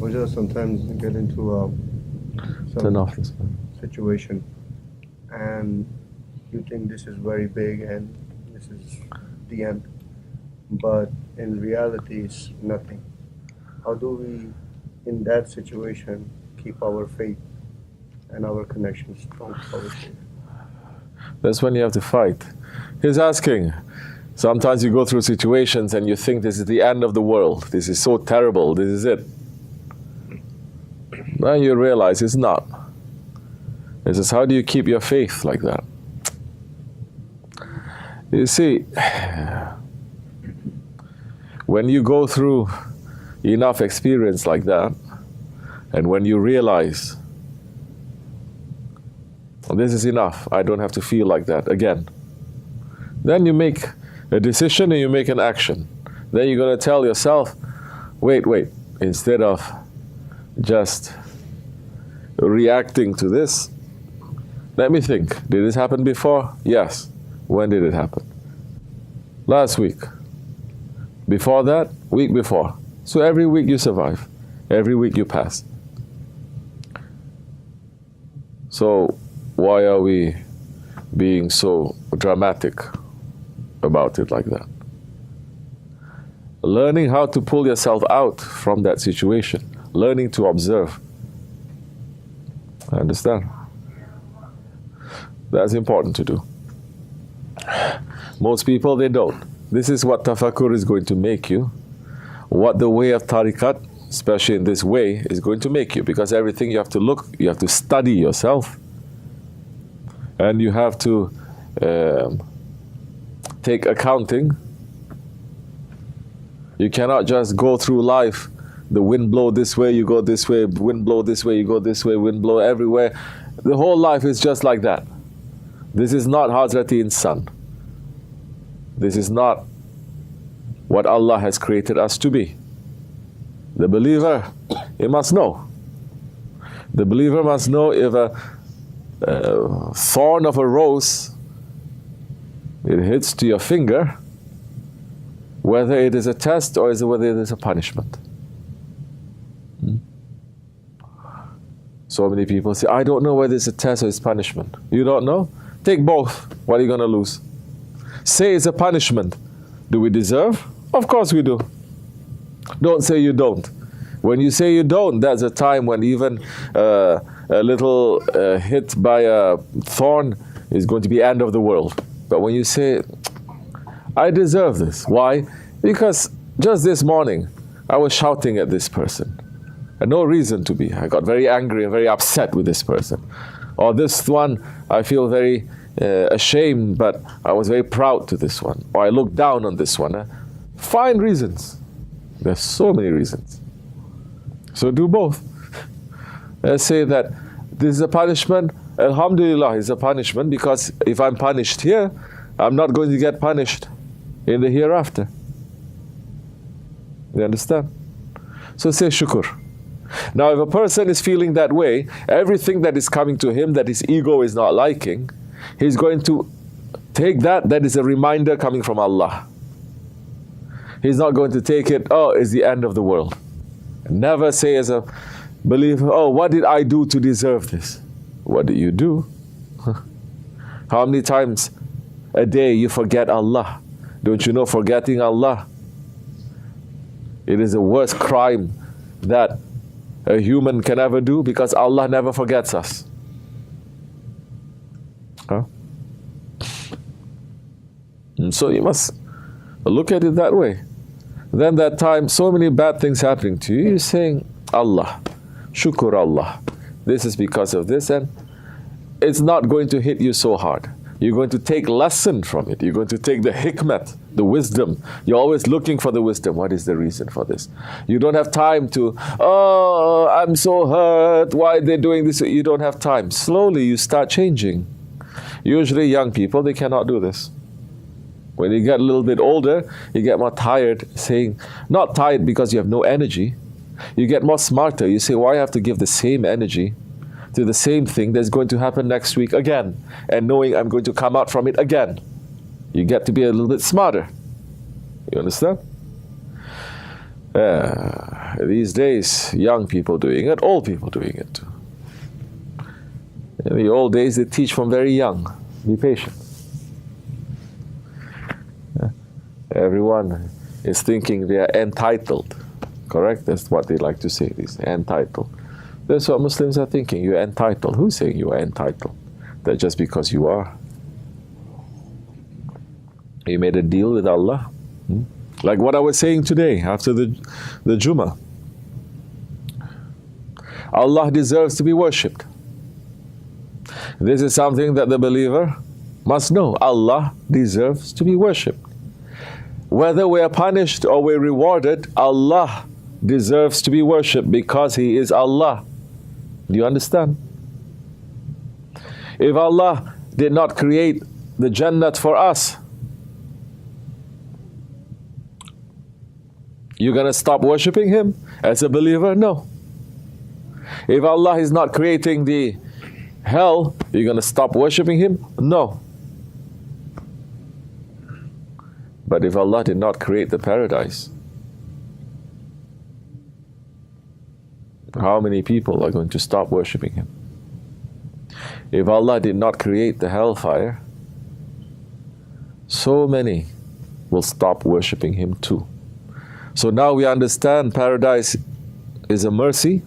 or just sometimes get into some situation and you think this is very big and this is the end, but in reality it's nothing. How do we, in that situation, keep our faith and our connection strong to our faith? That's when you have to fight. He's asking, sometimes you go through situations and you think this is the end of the world. This is so terrible. This is it. Then you realize it's not. He says, how do you keep your faith like that? You see, when you go through enough experience like that, and when you realize, this is enough, I don't have to feel like that again, then you make a decision and you make an action. Then you're going to tell yourself, wait, instead of just reacting to this, let me think, did this happen before? Yes. When did it happen? Last week. Before that, week before. So every week you survive. Every week you pass. So why are we being so dramatic about it like that? Learning how to pull yourself out from that situation. Learning to observe. Understand? That's important to do. Most people, they don't. This is what tafakkur is going to make you. What the way of tariqat, especially in this way, is going to make you. Because everything you have to look, you have to study yourself. And you have to take accounting. You cannot just go through life, the wind blow this way, you go this way, wind blow this way, you go this way, wind blow everywhere. The whole life is just like that. This is not Hazrati Insan. This is not what Allah has created us to be. The believer, he must know. The believer must know if a thorn of a rose, it hits to your finger, whether it is a test or whether it is a punishment. So many people say, I don't know whether it's a test or it's punishment. You don't know? Take both. What are you going to lose? Say it's a punishment. Do we deserve? Of course we do. Don't say you don't. When you say you don't, that's a time when even a little hit by a thorn is going to be end of the world. But when you say, I deserve this. Why? Because just this morning, I was shouting at this person. And no reason to be. I got very angry and very upset with this person. Or this one, I feel very ashamed, but I was very proud to this one. Or I looked down on this one. Find reasons. There's so many reasons. So do both. Let's say that this is a punishment. Alhamdulillah, it's a punishment because if I'm punished here, I'm not going to get punished in the hereafter. You understand? So say shukr. Now if a person is feeling that way, everything that is coming to him that his ego is not liking, he's going to take that is a reminder coming from Allah. He's not going to take it, oh, it's the end of the world. Never say as a believer, oh, what did I do to deserve this? What did you do? How many times a day you forget Allah? Don't you know forgetting Allah? It is the worst crime that a human can ever do because Allah never forgets us. Huh? And so you must look at it that way. Then that time, so many bad things happening to you, you're saying, Allah, shukr Allah. This is because of this, and it's not going to hit you so hard. You're going to take lesson from it. You're going to take the hikmat, the wisdom. You're always looking for the wisdom. What is the reason for this? You don't have time to, oh, I'm so hurt. Why are they doing this? You don't have time. Slowly you start changing. Usually young people, they cannot do this. When you get a little bit older, you get more tired, saying, not tired because you have no energy. You get more smarter. You say, why I have to give the same energy to the same thing that's going to happen next week again, and knowing I'm going to come out from it again. You get to be a little bit smarter. You understand? These days, young people doing it, old people doing it too. In the old days, they teach from very young. Be patient. Everyone is thinking they are entitled. Correct? That's what they like to say, this entitled. That's what Muslims are thinking. You're entitled. Who's saying you are entitled? That just because you are. You made a deal with Allah. Like what I was saying today after the Jummah. Allah deserves to be worshipped. This is something that the believer must know. Allah deserves to be worshipped. Whether we are punished or we're rewarded, Allah deserves to be worshipped because He is Allah. Do you understand? If Allah did not create the Jannat for us, you're going to stop worshipping Him as a believer? No. If Allah is not creating the hell, you're going to stop worshipping Him? No. But if Allah did not create the paradise, how many people are going to stop worshipping Him? If Allah did not create the hellfire, so many will stop worshipping Him too. So now we understand paradise is a mercy.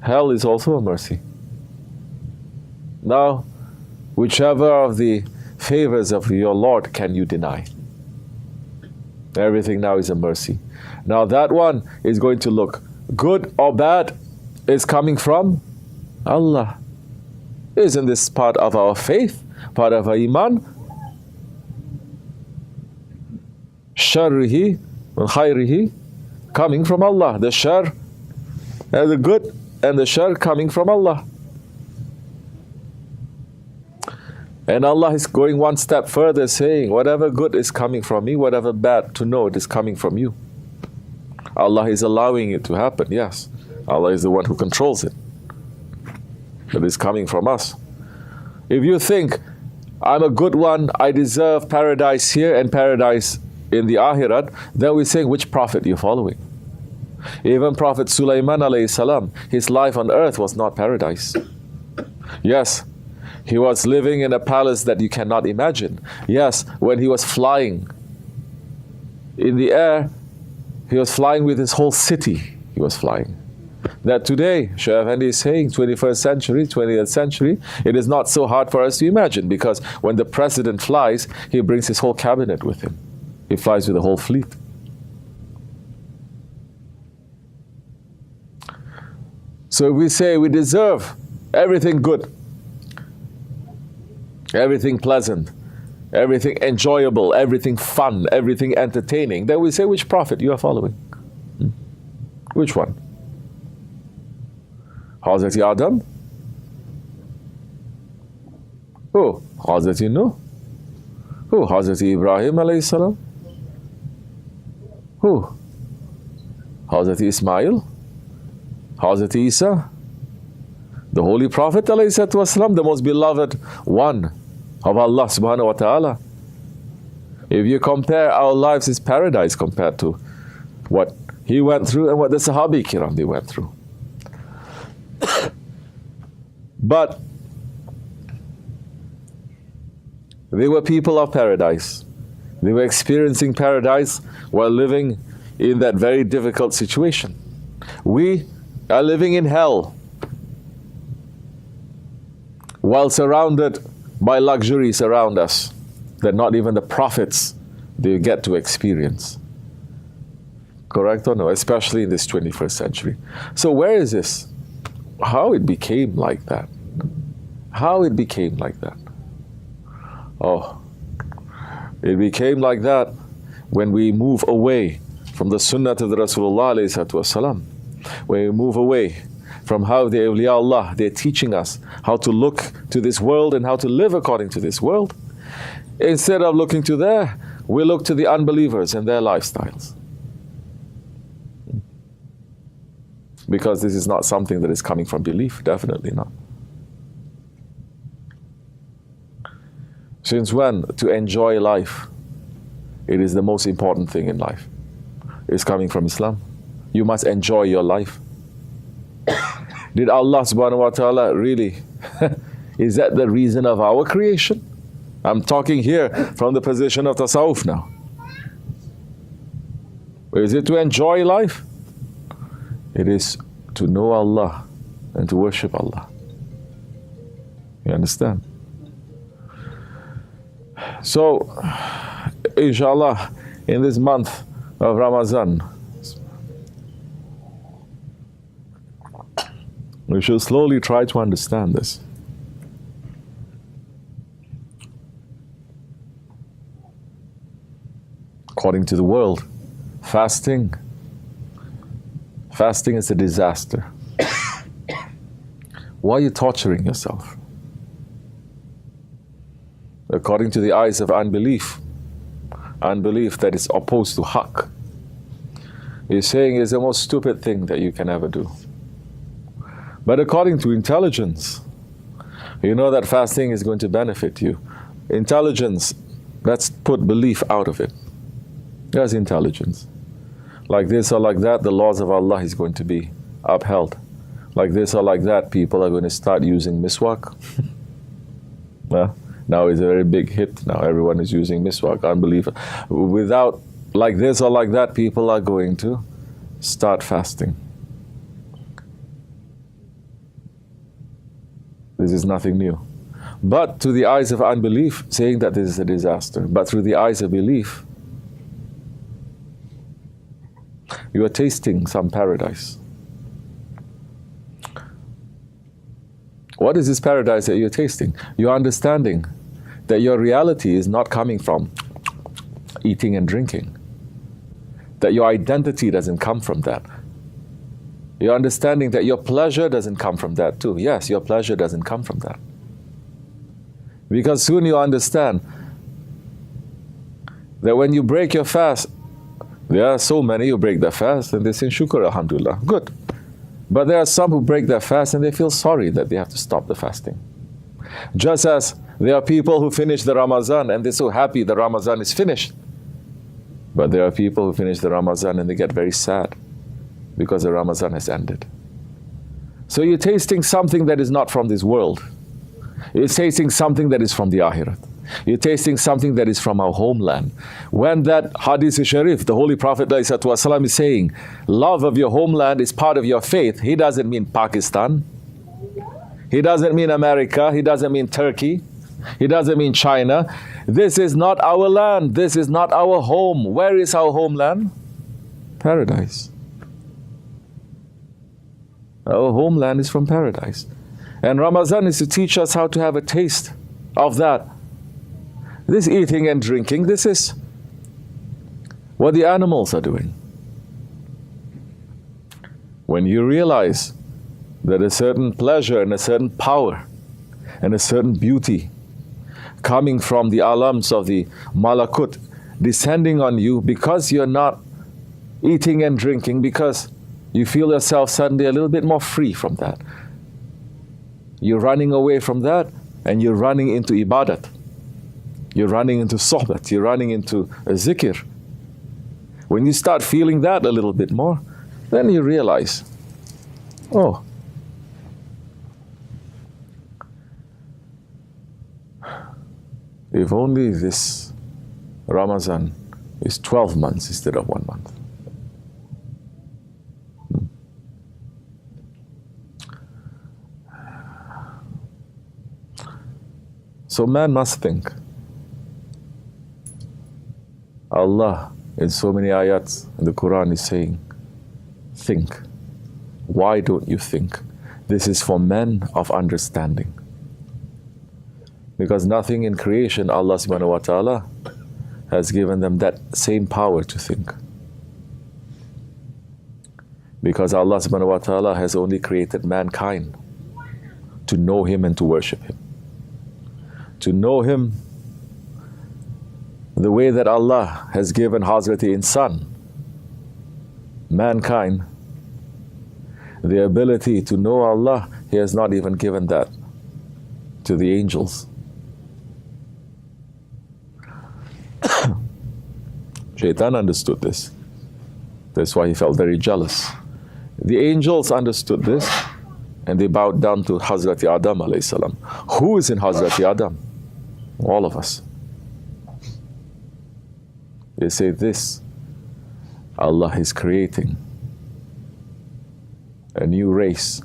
Hell is also a mercy. Now, whichever of the favors of your Lord can you deny? Everything now is a mercy. Now that one is going to look good or bad is coming from Allah. Isn't this part of our faith, part of our iman? Sharrihi and khayrihi, coming from Allah. The shar and the good and the shar coming from Allah. And Allah is going one step further, saying, whatever good is coming from me, whatever bad, to know it is coming from you. Allah is allowing it to happen, yes. Allah is the one who controls it. It is coming from us. If you think, I'm a good one, I deserve paradise here and paradise in the Akhirat, then we're saying, which prophet you're following? Even Prophet Sulaiman alayhi salam, his life on earth was not paradise. Yes, he was living in a palace that you cannot imagine. Yes, when he was flying in the air, he was flying with his whole city. He was flying. That today, Shaykh Effendi is saying, 21st century, 20th century, it is not so hard for us to imagine, because when the president flies, he brings his whole cabinet with him. He flies with the whole fleet. So we say we deserve everything good, everything pleasant, everything enjoyable, everything fun, everything entertaining. Then we say, which prophet you are following? Which one? Hazrati Adam? Who? Hazrati Nuh? Who? Hazrati Ibrahim alayhi salam? Who? Hazrati Ismail? Hazrati Isa? The Holy Prophet alayhi salatu wasalam, the most beloved one of Allah subhanahu wa ta'ala. If you compare our lives, it's paradise compared to what he went through and what the Sahabi Kiram they went through. But they were people of paradise. They were experiencing paradise while living in that very difficult situation. We are living in hell while surrounded by luxuries around us that not even the prophets they get to experience. Correct or no? Especially in this 21st century. So where is this? How it became like that? How it became like that? Oh, it became like that when we move away from the sunnah of the Rasulullah alayhi salatu wasalam. When we move away from how the awliya Allah, they're teaching us how to look to this world and how to live according to this world. Instead of looking to there, we look to the unbelievers and their lifestyles. Because this is not something that is coming from belief, definitely not. Since when to enjoy life, it is the most important thing in life. is coming from Islam. You must enjoy your life. Did Allah subhanahu wa ta'ala really, is that the reason of our creation? I'm talking here from the position of tasawwuf now. Is it to enjoy life? It is to know Allah and to worship Allah. You understand? So, inshallah, in this month of Ramadan, we should slowly try to understand this. According to the world, fasting is a disaster. Why are you torturing yourself? According to the eyes of unbelief that is opposed to haqq, you're saying is the most stupid thing that you can ever do. But according to intelligence, you know that fasting is going to benefit you. Intelligence, let's put belief out of it. There's intelligence. Like this or like that, the laws of Allah is going to be upheld. Like this or like that, people are going to start using miswak. Well, now it's a very big hit. Now everyone is using miswak, unbelievable. Without, like this or like that, people are going to start fasting. This is nothing new. But to the eyes of unbelief, saying that this is a disaster. But through the eyes of belief, you are tasting some paradise. What is this paradise that you're tasting? You're understanding that your reality is not coming from eating and drinking. That your identity doesn't come from that. You're understanding that your pleasure doesn't come from that too. Yes, your pleasure doesn't come from that. Because soon you understand that when you break your fast, there are so many who break their fast and they say, Shukr, alhamdulillah, good. But there are some who break their fast and they feel sorry that they have to stop the fasting. Just as there are people who finish the Ramadan and they're so happy the Ramadan is finished. But there are people who finish the Ramadan and they get very sad because the Ramadan has ended. So you're tasting something that is not from this world. You're tasting something that is from the Akhirat. You're tasting something that is from our homeland. When that Hadith Sharif, the Holy Prophet ﷺ is saying, love of your homeland is part of your faith, he doesn't mean Pakistan. He doesn't mean America. He doesn't mean Turkey. He doesn't mean China. This is not our land. This is not our home. Where is our homeland? Paradise. Our homeland is from paradise. And Ramadan is to teach us how to have a taste of that. This eating and drinking, this is what the animals are doing. When you realize that a certain pleasure and a certain power and a certain beauty coming from the alams of the malakut descending on you because you're not eating and drinking, because you feel yourself suddenly a little bit more free from that. You're running away from that and you're running into ibadat. You're running into sohbat. You're running into a zikr. When you start feeling that a little bit more, then you realize, oh, if only this Ramadan is 12 months instead of 1 month. So man must think. Allah in so many ayats in the Quran is saying, think. Why don't you think? This is for men of understanding. Because nothing in creation, Allah subhanahu wa ta'ala has given them that same power to think. Because Allah subhanahu wa ta'ala has only created mankind to know Him and to worship Him. To know Him the way that Allah has given Hazrat Insan, mankind, the ability to know Allah, He has not even given that to the angels. Shaitan understood this. That's why he felt very jealous. The angels understood this, and they bowed down to Hazrat Adam alayhi salam. Who is in Hazrat Adam? All of us. They say this: Allah is creating a new race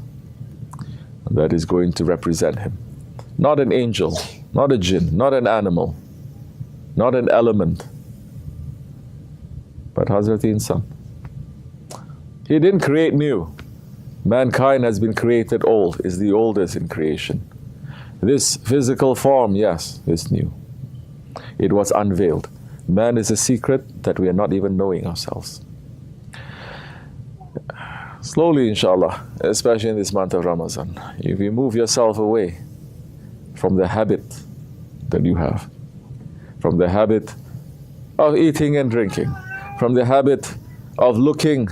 that is going to represent Him. Not an angel, not a jinn, not an animal, not an element, but Hazrat Insan. He didn't create new. Mankind has been created old, is the oldest in creation. This physical form, yes, is new. It was unveiled. Man is a secret that we are not even knowing ourselves. Slowly, inshallah, especially in this month of Ramadan, if you move yourself away from the habit that you have, from the habit of eating and drinking, from the habit of looking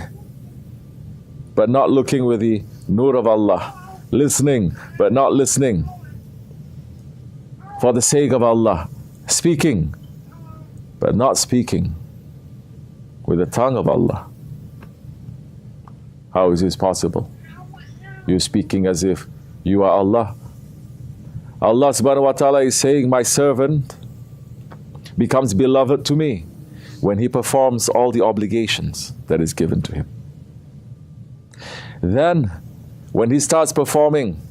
but not looking with the nur of Allah, listening but not listening for the sake of Allah, speaking but not speaking with the tongue of Allah. How is this possible? You're speaking as if you are Allah. Allah subhanahu wa ta'ala is saying, my servant becomes beloved to me when he performs all the obligations that is given to him. Then, when he starts performing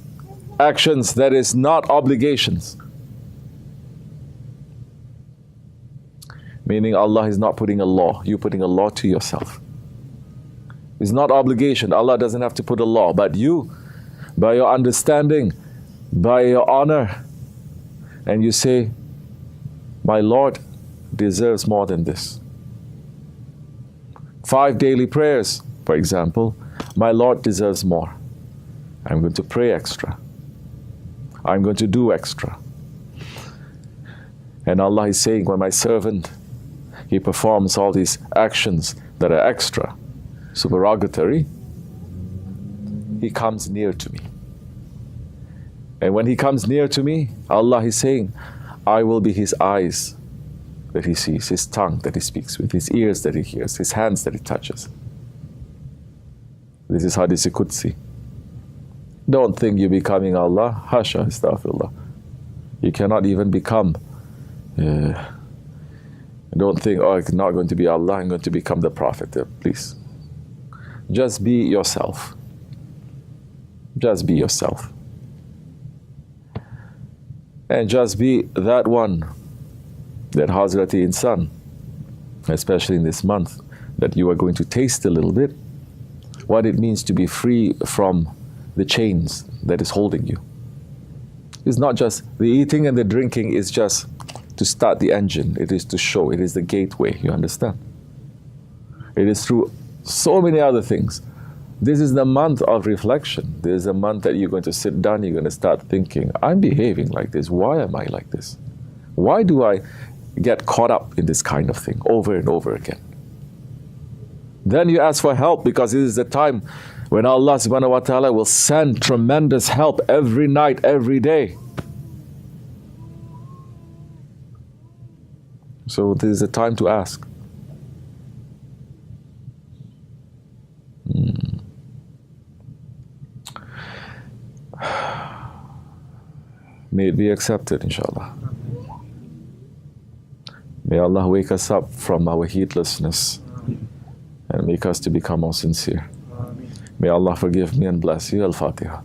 actions that is not obligations, meaning Allah is not putting a law, you're putting a law to yourself. It's not obligation. Allah doesn't have to put a law, but you, by your understanding, by your honor, and you say, my Lord deserves more than this. 5 daily prayers, for example, my Lord deserves more. I'm going to pray extra. I'm going to do extra. And Allah is saying, when my servant, he performs all these actions that are extra, supererogatory, he comes near to me. And when he comes near to me, Allah is saying, I will be his eyes that he sees, his tongue that he speaks with, his ears that he hears, his hands that he touches. This is Hadith Qudsi. Don't think you're becoming Allah. Hasha, astaghfirullah. You cannot even become. Don't think, oh, I'm not going to be Allah, I'm going to become the Prophet. Please. Just be yourself. Just be yourself. And just be that one that Hazrat Insan, especially in this month, that you are going to taste a little bit what it means to be free from the chains that is holding you. It's not just the eating and the drinking is just to start the engine. It is to show. It is the gateway. You understand? It is through so many other things. This is the month of reflection. This is a month that you're going to sit down, you're going to start thinking, I'm behaving like this. Why am I like this? Why do I get caught up in this kind of thing over and over again? Then you ask for help, because this is the time when Allah subhanahu wa ta'ala will send tremendous help every night, every day. So this is the time to ask. May it be accepted, inshallah. May Allah wake us up from our heedlessness and make us to become more sincere. May Allah forgive me and bless you. Al-Fatiha.